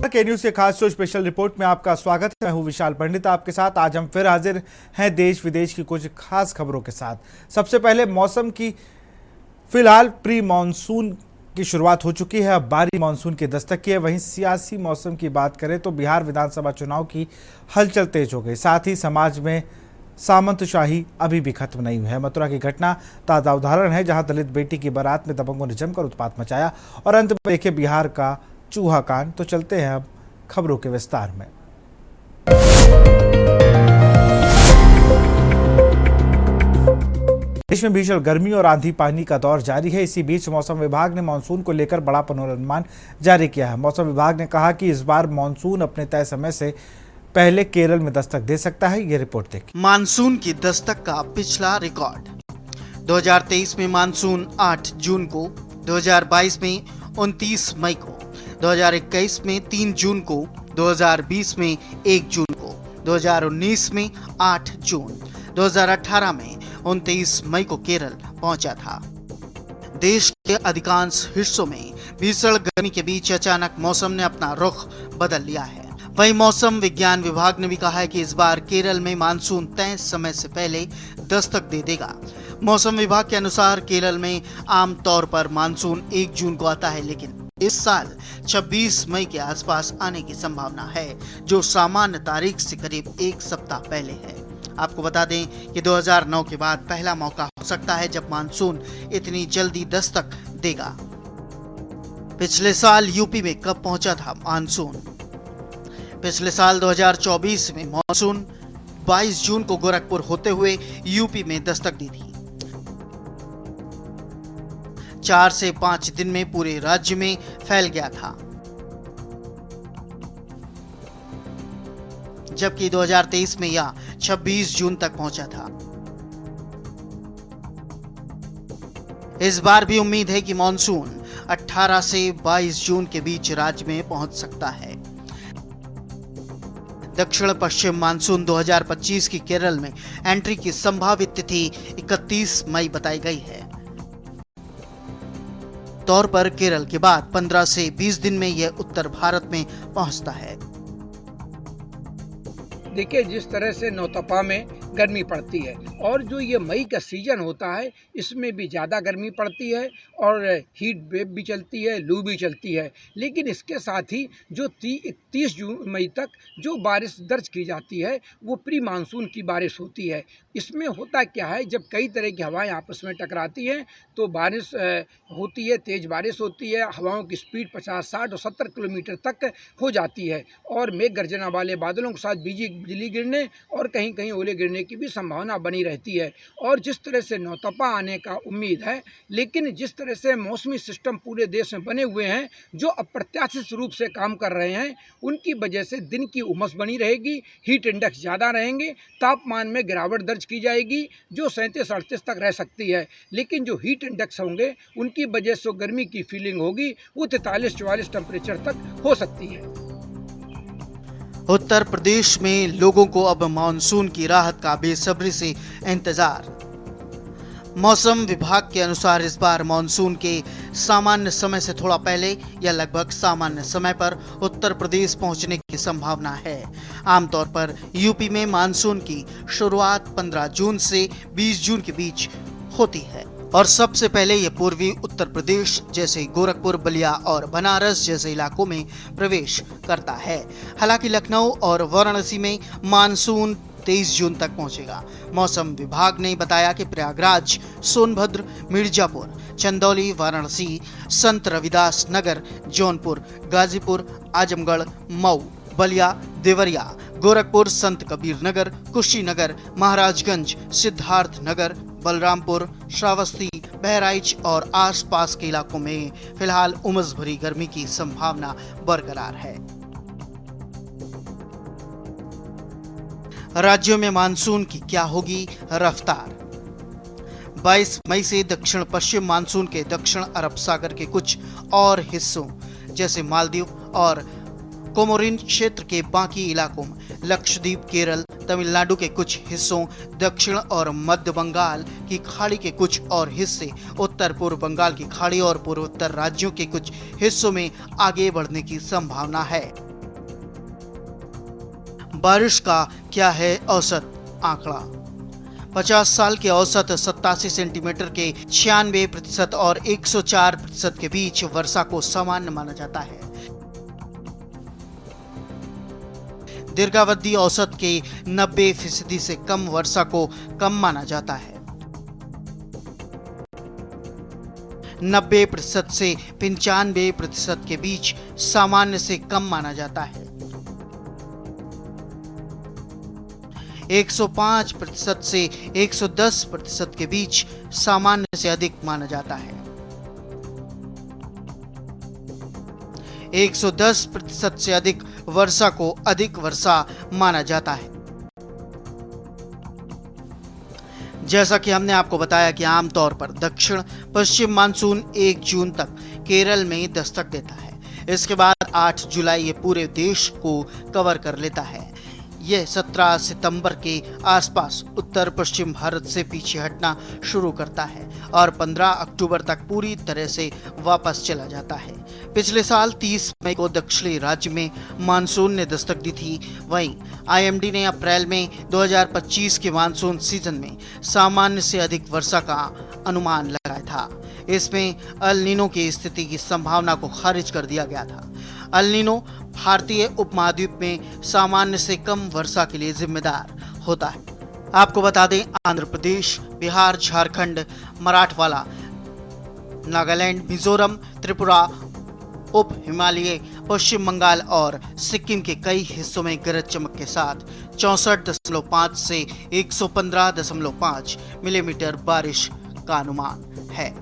के न्यूज के खास शो स्पेशल रिपोर्ट में आपका स्वागत है। मैं हूं विशाल पंडित आपके साथ। आज हम फिर हाजिर हैं देश विदेश की कुछ खास खबरों के साथ। सबसे पहले मौसम की, फिलहाल प्री मानसून की शुरुआत हो चुकी है, अब बारी मानसून की दस्तक की है। वहीं सियासी मौसम की बात करें तो बिहार विधानसभा चुनाव की हलचल तेज हो गई। साथ ही समाज में सामंतशाही अभी भी खत्म नहीं हुई है। मथुरा की घटना ताज़ा उदाहरण है, जहां दलित बेटी की बारात में दबंगों ने जमकर उत्पात मचाया। और अंत में देखे बिहार का चूहा कांड। तो चलते हैं अब खबरों के विस्तार में। देश में भीषण गर्मी और आंधी पानी का दौर जारी है। इसी बीच मौसम विभाग ने मानसून को लेकर बड़ा पूर्वानुमान जारी किया है। मौसम विभाग ने कहा कि इस बार मानसून अपने तय समय से पहले केरल में दस्तक दे सकता है। ये रिपोर्ट देखिए। मानसून की दस्तक का पिछला रिकॉर्ड 2023 में मानसून 8 जून को, 2022 में 29 मई को, 2021 में 3 जून को, 2020 में 1 जून को, 2019 में 8 जून, 2018 में 29 मई को केरल पहुंचा था। देश के अधिकांश हिस्सों में भीषण गर्मी के बीच अचानक मौसम ने अपना रुख बदल लिया है। वहीं मौसम विज्ञान विभाग ने भी कहा है कि इस बार केरल में मानसून तय समय से पहले दस्तक दे देगा। मौसम विभाग के अनुसार केरल में आमतौर पर मानसून 1 जून को आता है, लेकिन इस साल 26 मई के आसपास आने की संभावना है, जो सामान्य तारीख से करीब 1 सप्ताह पहले है। आपको बता दें कि 2009 के बाद पहला मौका हो सकता है जब मानसून इतनी जल्दी दस्तक देगा। पिछले साल यूपी में कब पहुंचा था मानसून? पिछले साल 2024 में मानसून 22 जून को गोरखपुर होते हुए यूपी में दस्तक दी थी। 4 से 5 दिन में पूरे राज्य में फैल गया था, जबकि 2023 में यह 26 जून तक पहुंचा था। इस बार भी उम्मीद है कि मानसून 18 से 22 जून के बीच राज्य में पहुंच सकता है। दक्षिण पश्चिम मानसून 2025 की केरल में एंट्री की संभावित तिथि 31 मई बताई गई है। तौर पर केरल के बाद 15 से 20 दिन में यह उत्तर भारत में पहुंचता है। देखिए, जिस तरह से नौतपा में गर्मी पड़ती है और जो ये मई का सीजन होता है, इसमें भी ज़्यादा गर्मी पड़ती है और हीट वेव भी चलती है, लू भी चलती है। लेकिन इसके साथ ही जो 31 मई तक जो बारिश दर्ज की जाती है, वो प्री मानसून की बारिश होती है। इसमें होता क्या है, जब कई तरह की हवाएं आपस में टकराती हैं तो बारिश होती है, तेज़ बारिश होती है। हवाओं की स्पीड 50, 60 और 70 किलोमीटर तक हो जाती है और मेघ गर्जना वाले बादलों के साथ बिजली गिरने और कहीं कहीं ओले गिरने की भी संभावना बनी रहती है। और जिस तरह से नौतपा आने का उम्मीद है, लेकिन जिस तरह से मौसमी सिस्टम पूरे देश में बने हुए हैं जो अप्रत्याशित रूप से काम कर रहे हैं, उनकी वजह से दिन की उमस बनी रहेगी, हीट इंडेक्स ज़्यादा रहेंगे, तापमान में गिरावट दर्ज की जाएगी जो 37-38 तक रह सकती है। लेकिन जो हीट इंडेक्स होंगे उनकी वजह से गर्मी की फीलिंग होगी, वो 43-44 टेम्परेचर तक हो सकती है। उत्तर प्रदेश में लोगों को अब मानसून की राहत का बेसब्री से इंतजार। मौसम विभाग के अनुसार इस बार मानसून के सामान्य समय से थोड़ा पहले या लगभग सामान्य समय पर उत्तर प्रदेश पहुंचने की संभावना है। आमतौर पर यूपी में मानसून की शुरुआत 15 जून से 20 जून के बीच होती है और सबसे पहले यह पूर्वी उत्तर प्रदेश जैसे गोरखपुर, बलिया और बनारस जैसे इलाकों में प्रवेश करता है। हालांकि लखनऊ और वाराणसी में मानसून 23 जून तक पहुंचेगा। मौसम विभाग ने बताया कि प्रयागराज, सोनभद्र, मिर्जापुर, चंदौली, वाराणसी, संत रविदास नगर, जौनपुर, गाजीपुर, आजमगढ़, मऊ, बलिया, देवरिया, गोरखपुर, संत कबीर नगर, कुशीनगर, महाराजगंज, सिद्धार्थ नगर, बलरामपुर, श्रावस्ती, बहराइच और आसपास के इलाकों में फिलहाल उमस भरी गर्मी की संभावना बरकरार है। राज्यों में मानसून की क्या होगी रफ्तार? 22 मई से दक्षिण पश्चिम मानसून के दक्षिण अरब सागर के कुछ और हिस्सों जैसे मालदीव और कोमोरिन क्षेत्र के बाकी इलाकों में, लक्षद्वीप, केरल, तमिलनाडु के कुछ हिस्सों, दक्षिण और मध्य बंगाल की खाड़ी के कुछ और हिस्से, उत्तर पूर्व बंगाल की खाड़ी और पूर्वोत्तर राज्यों के कुछ हिस्सों में आगे बढ़ने की संभावना है। बारिश का क्या है औसत आंकड़ा। 50 साल के औसत 87 सेंटीमीटर के 96% और 104% के बीच वर्षा को सामान्य माना जाता है। दीर्घावधि औसत के 90% से कम वर्षा को कम माना जाता है। 90% से 95% के बीच सामान्य से कम माना जाता है। 105% से 110% के बीच सामान्य से अधिक माना जाता है। 110% से अधिक वर्षा को अधिक वर्षा माना जाता है। जैसा कि हमने आपको बताया कि आमतौर पर दक्षिण पश्चिम मानसून 1 जून तक केरल में दस्तक देता है। इसके बाद 8 जुलाई ये पूरे देश को कवर कर लेता है। यह 17 सितंबर के आसपास उत्तर पश्चिम भारत से पीछे हटना शुरू करता है और 15 अक्टूबर तक पूरी तरह से वापस चला जाता है। पिछले साल 30 मई को दक्षिणी राज्य में मानसून ने दस्तक दी थी। वहीं आईएमडी ने अप्रैल में 2025 के मानसून सीजन में सामान्य से अधिक वर्षा का अनुमान लगाया था। इसमें अल नीनो की स्थिति की संभावना को खारिज कर दिया गया था। अल नीनो भारतीय उपमहाद्वीप में सामान्य से कम वर्षा के लिए जिम्मेदार होता है। आपको बता दें, आंध्र प्रदेश, बिहार, झारखंड, मराठवाड़ा, नागालैंड, मिजोरम, त्रिपुरा, उप हिमालय, पश्चिम बंगाल और सिक्किम के कई हिस्सों में गरज चमक के साथ 64.5 से 115.5 मिलीमीटर बारिश का अनुमान है।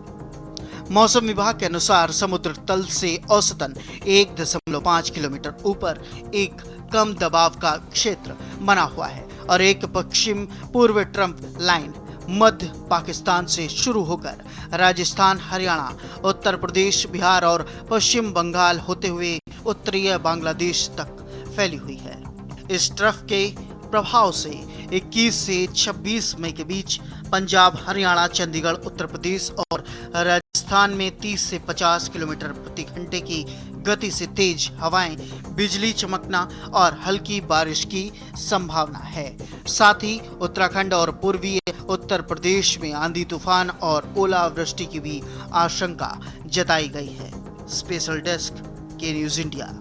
मौसम विभाग के अनुसार समुद्र तल से औसतन 1.5 किलोमीटर ऊपर एक कम दबाव का क्षेत्र बना हुआ है और एक पश्चिम पूर्व ट्रंप लाइन मध्य पाकिस्तान से शुरू होकर राजस्थान, हरियाणा, उत्तर प्रदेश, बिहार और पश्चिम बंगाल होते हुए उत्तरीय बांग्लादेश तक फैली हुई है। इस ट्रफ के प्रभाव से 21 से 26 मई के बीच पंजाब, हरियाणा, चंडीगढ़, उत्तर प्रदेश और राजस्थान में 30 से 50 किलोमीटर प्रति घंटे की गति से तेज हवाएं, बिजली चमकना और हल्की बारिश की संभावना है। साथ ही उत्तराखंड और पूर्वी उत्तर प्रदेश में आंधी तूफान और ओलावृष्टि की भी आशंका जताई गई है। स्पेशल डेस्क के न्यूज़ इंडिया।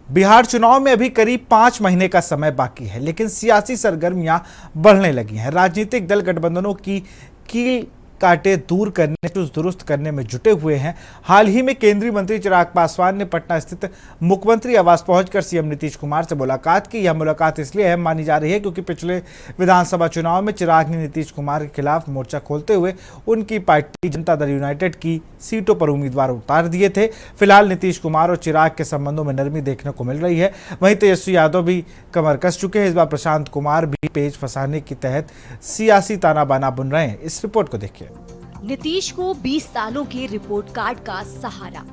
बिहार चुनाव में अभी करीब 5 महीने का समय बाकी है, लेकिन सियासी सरगर्मियां बढ़ने लगी हैं। राजनीतिक दल गठबंधनों की कील कांटे दूर करने, चुस्त दुरुस्त करने में जुटे हुए हैं। हाल ही में केंद्रीय मंत्री चिराग पासवान ने पटना स्थित मुख्यमंत्री आवास पहुंचकर सीएम नीतीश कुमार से मुलाकात की। यह मुलाकात इसलिए अहम मानी जा रही है क्योंकि पिछले विधानसभा चुनाव में चिराग ने नीतीश कुमार के खिलाफ मोर्चा खोलते हुए उनकी पार्टी जनता दल यूनाइटेड की सीटों पर उम्मीदवार उतार दिए थे। फिलहाल नीतीश कुमार और चिराग के संबंधों में नरमी देखने को मिल रही है। वहीं तेजस्वी यादव भी कमर कस चुके हैं। इस बार प्रशांत कुमार भी पेज फंसाने के तहत सियासी ताना बाना बुन रहे हैं। इस रिपोर्ट को देखिए। नीतीश को 20 सालों के रिपोर्ट कार्ड का सहारा।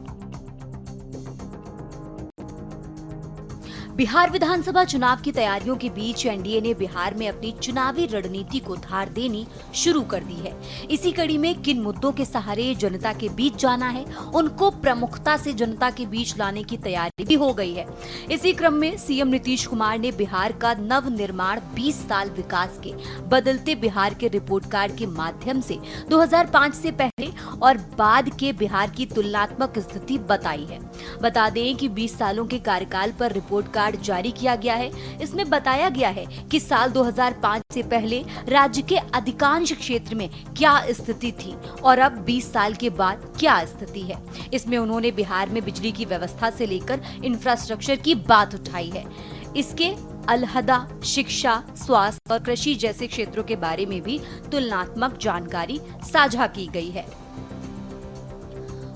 बिहार विधानसभा चुनाव की तैयारियों के बीच एनडीए ने बिहार में अपनी चुनावी रणनीति को धार देनी शुरू कर दी है। इसी कड़ी में किन मुद्दों के सहारे जनता के बीच जाना है, उनको प्रमुखता से जनता के बीच लाने की तैयारी भी हो गई है। इसी क्रम में सीएम नीतीश कुमार ने बिहार का नव निर्माण 20 साल विकास के बदलते बिहार के रिपोर्ट कार्ड के माध्यम से 2005 से पहले और बाद के बिहार की तुलनात्मक स्थिति बताई है। बता दें कि 20 सालों के कार्यकाल पर रिपोर्ट कार्ड जारी किया गया है। इसमें बताया गया है कि साल 2005 से पहले राज्य के अधिकांश क्षेत्र में क्या स्थिति थी और अब 20 साल के बाद क्या स्थिति है। इसमें उन्होंने बिहार में बिजली की व्यवस्था से लेकर इंफ्रास्ट्रक्चर की बात उठाई है। इसके अलहदा शिक्षा, स्वास्थ्य और कृषि जैसे क्षेत्रों के बारे में भी तुलनात्मक जानकारी साझा की गई है।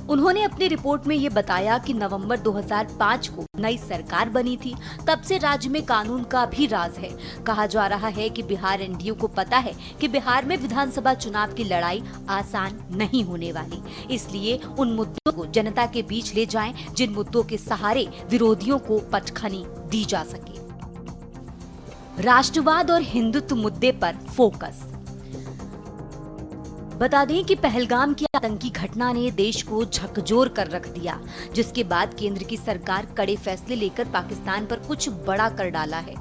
उन्होंने अपनी रिपोर्ट में ये बताया कि नवंबर 2005 को नई सरकार बनी थी। तब से राज्य में कानून का भी राज है। कहा जा रहा है कि बिहार एनडीए को पता है कि बिहार में विधानसभा चुनाव की लड़ाई आसान नहीं होने वाली, इसलिए उन मुद्दों को जनता के बीच ले जाएं जिन मुद्दों के सहारे विरोधियों को पटखनी दी जा सके। राष्ट्रवाद और हिंदुत्व मुद्दे पर फोकस। बता दें कि पहलगाम की आतंकी घटना ने देश को झकझोर कर रख दिया, जिसके बाद केंद्र की सरकार कड़े फैसले लेकर पाकिस्तान पर कुछ बड़ा कर डाला है।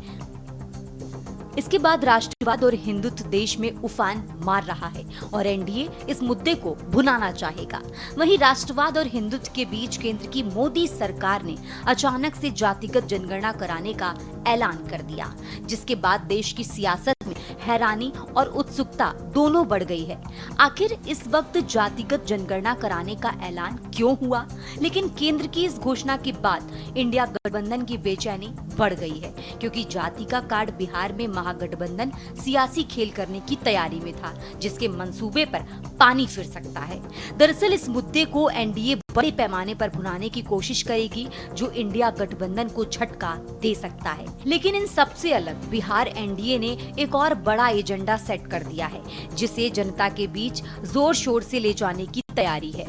इसके बाद राष्ट्रवाद और हिंदुत्व देश में उफान मार रहा है और एनडीए इस मुद्दे को भुनाना चाहेगा। वहीं राष्ट्रवाद और हिंदुत्व के बीच केंद्र की मोदी सरकार ने अचानक से जातिगत जनगणना कराने का ऐलान कर दिया, जिसके बाद देश की सियासत में हैरानी और उत्सुकता दोनों बढ़ गई है। आखिर इस वक्त जातिगत जनगणना कराने का ऐलान क्यों हुआ? लेकिन केंद्र की इस घोषणा के बाद इंडिया गठबंधन की बेचैनी बढ़ गई है, क्योंकि जाति का कार्ड बिहार में महागठबंधन सियासी खेल करने की तैयारी में था, जिसके मंसूबे पर पानी फिर सकता है। दरअसल इस मुद्दे को एनडीए बड़े पैमाने पर भुनाने की कोशिश करेगी, जो इंडिया गठबंधन को झटका दे सकता है। लेकिन इन सबसे अलग बिहार एनडीए ने एक और बड़ा एजेंडा सेट कर दिया है, जिसे जनता के बीच जोर शोर से ले जाने की तैयारी है।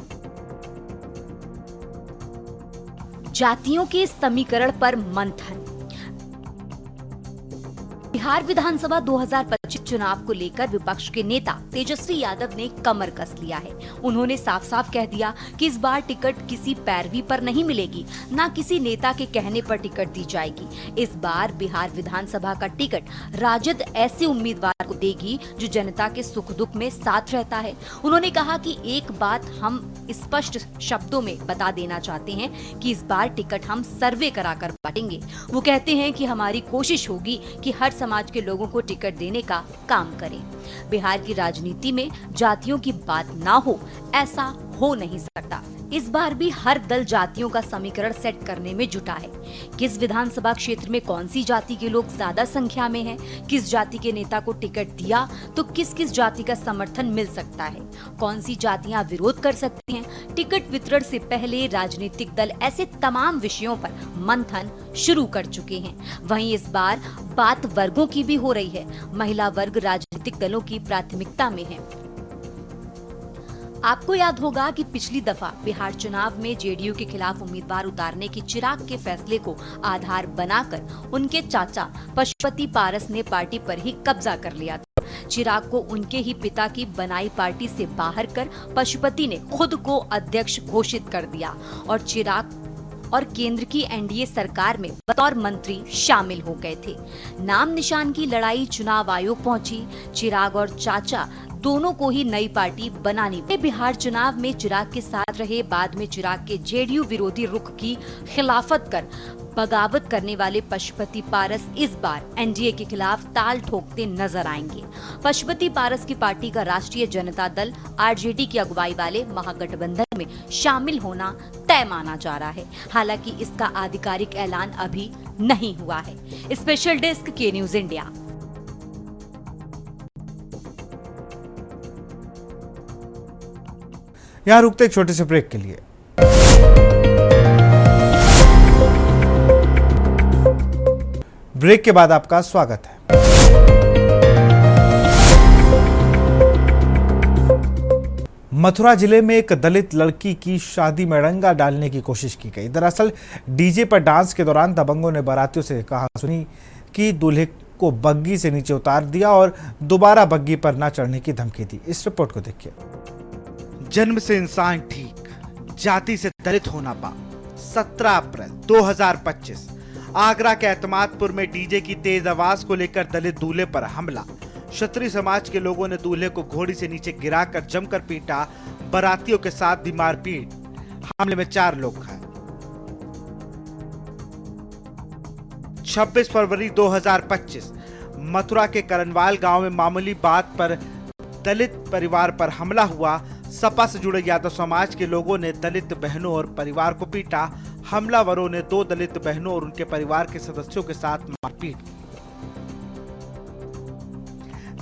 जातियों के समीकरण पर मंथन। बिहार विधानसभा 2025 चुनाव को लेकर विपक्ष के नेता तेजस्वी यादव ने कमर कस लिया है। उन्होंने साफ साफ कह दिया कि इस बार टिकट किसी पैरवी पर नहीं मिलेगी, ना किसी नेता के कहने पर टिकट दी जाएगी। इस बार बिहार विधानसभा का टिकट राजद ऐसे उम्मीदवार को देगी जो जनता के सुख दुख में साथ रहता है। उन्होंने कहा कि एक बात हम स्पष्ट शब्दों में बता देना चाहते हैं कि इस बार टिकट हम सर्वे कराकर बांटेंगे। वो कहते हैं कि हमारी कोशिश होगी कि हर समाज के लोगों को टिकट देने का काम करें। बिहार की राजनीति में जातियों की बात ना हो, ऐसा हो नहीं सकता। इस बार भी हर दल जातियों का समीकरण सेट करने में जुटा है। किस विधानसभा क्षेत्र में कौन सी जाति के लोग ज्यादा संख्या में हैं, किस जाति के नेता को टिकट दिया तो किस किस जाति का समर्थन मिल सकता है, कौन सी जातियां विरोध कर सकती हैं। टिकट वितरण से पहले राजनीतिक दल ऐसे तमाम विषयों पर मंथन शुरू कर चुके हैं। वहीं इस बार बात वर्गों की भी हो रही है। महिला वर्ग राजनीतिक दलों की प्राथमिकता में है। आपको याद होगा कि पिछली दफा बिहार चुनाव में जेडीयू के खिलाफ उम्मीदवार उतारने की चिराग के फैसले को आधार बनाकर उनके चाचा पशुपति पारस ने पार्टी पर ही कब्जा कर लिया था। चिराग को उनके ही पिता की बनाई पार्टी से बाहर कर पशुपति ने खुद को अध्यक्ष घोषित कर दिया और चिराग और केंद्र की एनडीए सरकार में बतौर मंत्री शामिल हो गए थे। नाम निशान की लड़ाई चुनाव आयोग पहुंची। चिराग और चाचा दोनों को ही नई पार्टी बनानी पड़ी। बिहार चुनाव में चिराग के साथ रहे, बाद में चिराग के जेडीयू विरोधी रुख की खिलाफत कर बगावत करने वाले पशुपति पारस इस बार एनडीए के खिलाफ ताल ठोकते नजर आएंगे। पशुपति पारस की पार्टी का राष्ट्रीय जनता दल आरजेडी की अगुवाई वाले महागठबंधन में शामिल होना तय माना जा रहा है। हालांकि इसका आधिकारिक ऐलान अभी नहीं हुआ है। स्पेशल डेस्क के न्यूज इंडिया। यहां रुकते एक छोटे से ब्रेक के लिए। ब्रेक के बाद आपका स्वागत है। मथुरा जिले में एक दलित लड़की की शादी में रंगा डालने की कोशिश की गई। दरअसल डीजे पर डांस के दौरान दबंगों ने बारातियों से कहा सुनी कि दूल्हे को बग्गी से नीचे उतार दिया और दोबारा बग्गी पर न चढ़ने की धमकी दी। इस रिपोर्ट को देखिए। जन्म से इंसान ठीक, जाति से दलित होना पाप। 17 अप्रैल 2025 आगरा के एतमादपुर में डीजे की तेज आवाज को लेकर दलित दूल्हे पर हमला। क्षत्रिय समाज के लोगों ने दूल्हे को घोड़ी से नीचे गिराकर जमकर पीटा। बारातियों के साथ दी मारपीट। हमले में 4 लोग घायल। 26 फरवरी 2025 मथुरा के करनवाल गांव में मामूली बात पर दलित परिवार पर हमला हुआ। सपा से जुड़े यादव समाज के लोगों ने दलित बहनों और परिवार को पीटा। हमलावरों ने 2 दलित बहनों और उनके परिवार के सदस्यों के साथ मारपीट।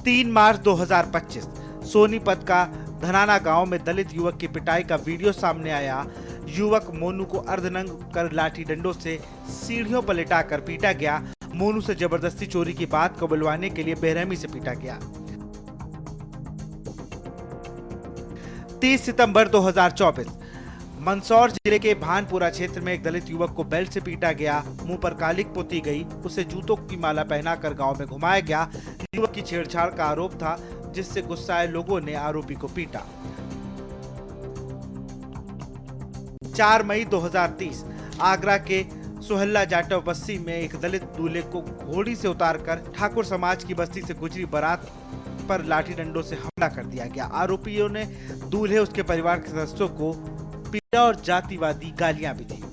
3 मार्च 2025 सोनीपत का धनाना गांव में दलित युवक की पिटाई का वीडियो सामने आया। युवक मोनू को अर्धनंग कर लाठी डंडों से सीढ़ियों पर लिटाकर पीटा गया। मोनू से जबरदस्ती चोरी की बात को बुलवाने के लिए बेरहमी से पीटा गया। 30 सितंबर 2024 मंदसौर जिले के भानपुरा क्षेत्र में एक दलित युवक को बेल्ट से पीटा गया। मुंह पर कालिक पोती गई। उसे जूतों की माला पहनाकर गांव में घुमाया गया। युवक की छेड़छाड़ का आरोप था, जिससे गुस्साए लोगों ने आरोपी को पीटा। 4 मई 2030 आगरा के सोहल्ला जाटव बस्ती में एक दलित दूल्हे को घोड़ी से उतारकर ठाकुर समाज की बस्ती से गुजरी बारात पर लाठी डंडों से हमला कर दिया गया। आरोपियों ने दूल्हे, उसके परिवार के सदस्यों को पीटा और जातिवादी गालियां भी दी।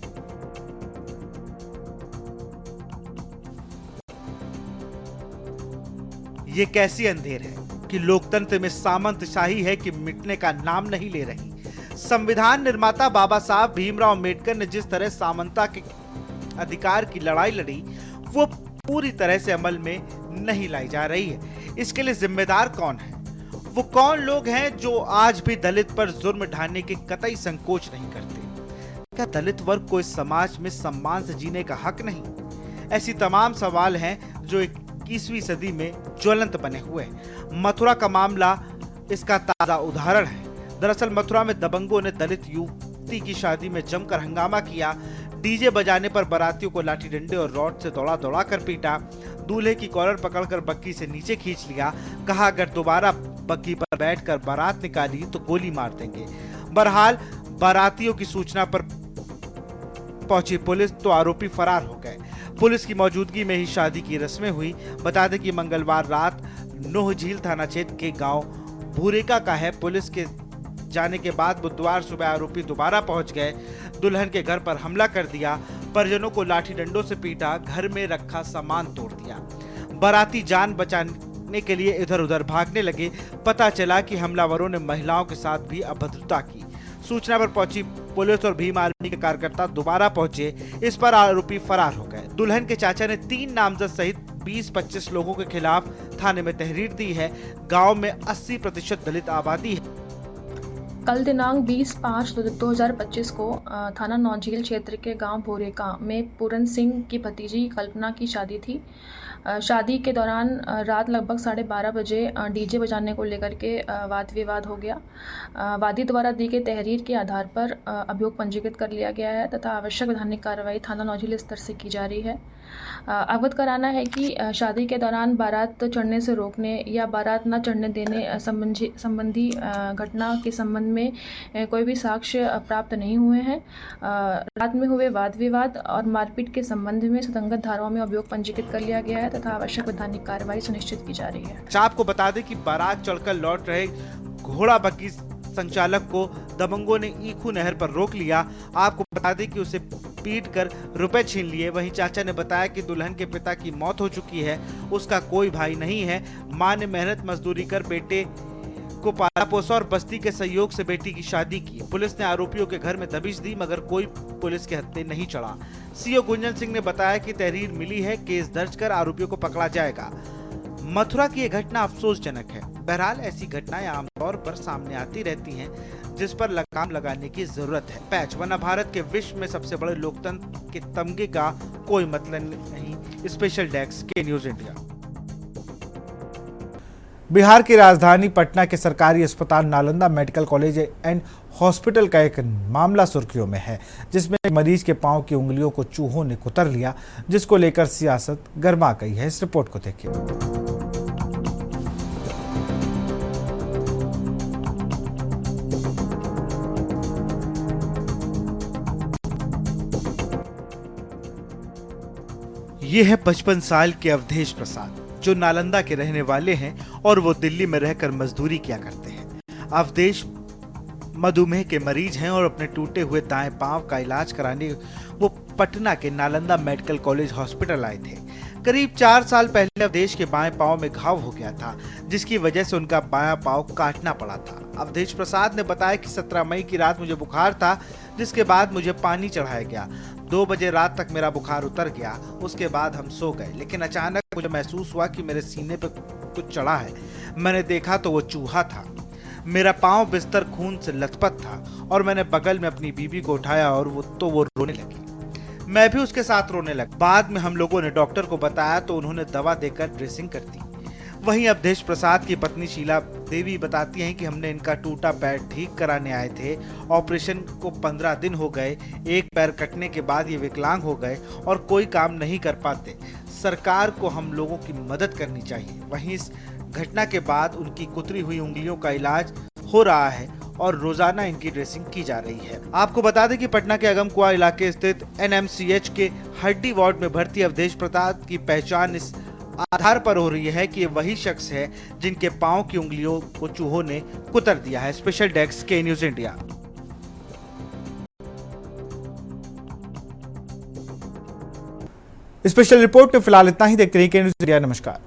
ये कैसी अंधेर है कि लोकतंत्र में सामंतशाही है कि मिटने का नाम नहीं ले रही। संविधान निर्माता बाबा साहब भीमराव अम्बेडकर ने जिस तरह सामंता के अधिकार की लड़ाई लड़ी, वो पूरी तरह से अमल में नहीं लाई जा रही है। इसके लिए जिम्मेदार कौन है? वो कौन लोग हैं जो आज भी दलित पर जुर्म ढाने के कतई संकोच नहीं करते? क्या दलित वर्ग को इस समाज में सम्मान से जीने का हक नहीं? ऐसी तमाम सवाल हैं जो 21वीं सदी में ज्वलंत बने हुए हैं। मथुरा का मामला इसका ताजा उदाहरण है। दरअसल मथुरा में दबंगों ने दलित युवती की शादी में जमकर हंगामा किया। डीजे बजाने पर बारातियों को लाठी डंडे और रॉड से दौड़ा कर पीटा। दूल्हे की कॉलर पकड़कर बग्गी से नीचे खींच लिया। कहा अगर दोबारा बग्गी पर बैठकर बारात निकाली तो गोली मार देंगे। बहरहाल बारातियों की सूचना पर पहुंची पुलिस तो आरोपी फरार हो गए। पुलिस की मौजूदगी में ही शादी की रस्में हुई। बता दें कि मंगलवार रात नोह झील थाना क्षेत्र के गांव भूरेका का है। पुलिस के जाने के बाद बुधवार सुबह आरोपी दोबारा पहुंच गए। दुल्हन के घर पर हमला कर दिया। परिजनों को लाठी डंडों से पीटा। घर में रखा सामान तोड़ दिया। बाराती जान बचाने के लिए इधर उधर भागने लगे। पता चला कि हमलावरों ने महिलाओं के साथ भी अभद्रता की। सूचना पर पहुंची पुलिस और भीम आर्मी के कार्यकर्ता दोबारा पहुंचे। इस पर आरोपी फरार हो गए। दुल्हन के चाचा ने 3 नामजद सहित 20-25 लोगों के खिलाफ थाने में तहरीर दी है। गांव में 80% दलित आबादी है। कल दिनांक 20/5/2025 को थाना नौझील क्षेत्र के गांव भोरेका में पूरन सिंह की भतीजी कल्पना की शादी थी। शादी के दौरान रात लगभग 12:30 बजे डीजे बजाने को लेकर के वाद विवाद हो गया। वादी द्वारा दी गई तहरीर के आधार पर अभियोग पंजीकृत कर लिया गया है तथा आवश्यक वैधानिक कार्रवाई थाना नौझील स्तर से की जा रही है। अवगत कराना है कि शादी के दौरान बारात चढ़ने से रोकने या बारात न चढ़ने देने संबंधी घटना के संबंध में कोई भी साक्ष्य प्राप्त नहीं हुए हैं। रात में हुए वाद विवाद और मारपीट के संबंध में संगत धाराओं में अभियोग पंजीकृत कर लिया गया है तथा आवश्यक वैधानिक कार्रवाई सुनिश्चित की जा रही है। आपको बता दें कि बारात चढ़कर लौट रहे घोड़ा बग्गी संचालक को दबंगों ने ईखू नहर पर रोक लिया। आपको बता दें कि उसे पीट कर रुपए छीन लिए। वहीं चाचा ने बताया कि दुल्हन के पिता की मौत हो चुकी है, उसका कोई भाई नहीं है। मां ने मेहनत मजदूरी कर बेटे को पाला पोसा और बस्ती के सहयोग से बेटी की शादी की। पुलिस ने आरोपियों के घर में दबिश दी मगर कोई पुलिस के हत्थे नहीं चढ़ा। सीओ गुंजन सिंह ने बताया कि तहरीर मिली है, केस दर्ज कर आरोपियों को पकड़ा जाएगा। मथुरा की यह घटना अफसोसजनक है। बहरहाल ऐसी घटनाएं आमतौर पर सामने आती रहती हैं जिस पर लगाम लगाने की जरूरत है। पैच वरना भारत के विश्व में सबसे बड़े लोकतंत्र के तमगे का कोई मतलब नहीं। स्पेशल डेस्क के न्यूज इंडिया। बिहार की राजधानी पटना के सरकारी अस्पताल Nalanda medical college and hospital का एक मामला सुर्खियों में है, जिसमें एक मरीज के पांव की उंगलियों को चूहों ने कुतर लिया, जिसको लेकर सियासत गर्मा गई है। इस रिपोर्ट को देखिए। ये है 55 साल के अवधेश प्रसाद, जो नालंदा के रहने वाले हैं और वो दिल्ली में रहकर मजदूरी किया करते हैं। अवधेश मधुमेह के मरीज हैं और अपने टूटे हुए दाएं पांव का इलाज कराने वो पटना के नालंदा मेडिकल कॉलेज हॉस्पिटल आए थे। करीब 4 साल पहले अवधेश के बाएं पांव में घाव हो गया था, जिसकी वजह से उनका बायां पांव काटना पड़ा था। अवधेश प्रसाद ने बताया कि 17 मई की रात मुझे बुखार था, जिसके बाद मुझे पानी चढ़ाया गया। 2 बजे रात तक मेरा बुखार उतर गया। उसके बाद हम सो गए, लेकिन अचानक मुझे महसूस हुआ कि मेरे सीने पर कुछ चढ़ा है। मैंने देखा तो वो चूहा था। मेरा पांव बिस्तर खून से लथपथ था और मैंने बगल में अपनी बीबी को उठाया और वो रोने लगी। मैं भी उसके साथ रोने लगा। बाद में हम लोगों ने डॉक्टर को बताया तो उन्होंने दवा देकर ड्रेसिंग कर दी। वहीं अवधेश प्रसाद की पत्नी शीला देवी बताती हैं कि हमने इनका टूटा पैर ठीक कराने आए थे। ऑपरेशन को 15 दिन हो गए। एक पैर कटने के बाद ये विकलांग हो गए और कोई काम नहीं कर पाते। सरकार को हम लोगों की मदद करनी चाहिए। वहीं इस घटना के बाद उनकी कुतरी हुई उंगलियों का इलाज हो रहा है और रोजाना इनकी ड्रेसिंग की जा रही है। आपको बता दें कि पटना के अगमकुआ इलाके स्थित एनएमसीएच के हड्डी वार्ड में भर्ती अवधेश प्रताप की पहचान इस आधार पर हो रही है कि ये वही शख्स है जिनके पांव की उंगलियों को चूहों ने कुतर दिया है। स्पेशल डेस्क के न्यूज इंडिया। स्पेशल रिपोर्ट में फिलहाल इतना ही। देखते रहिए के न्यूज इंडिया। नमस्कार।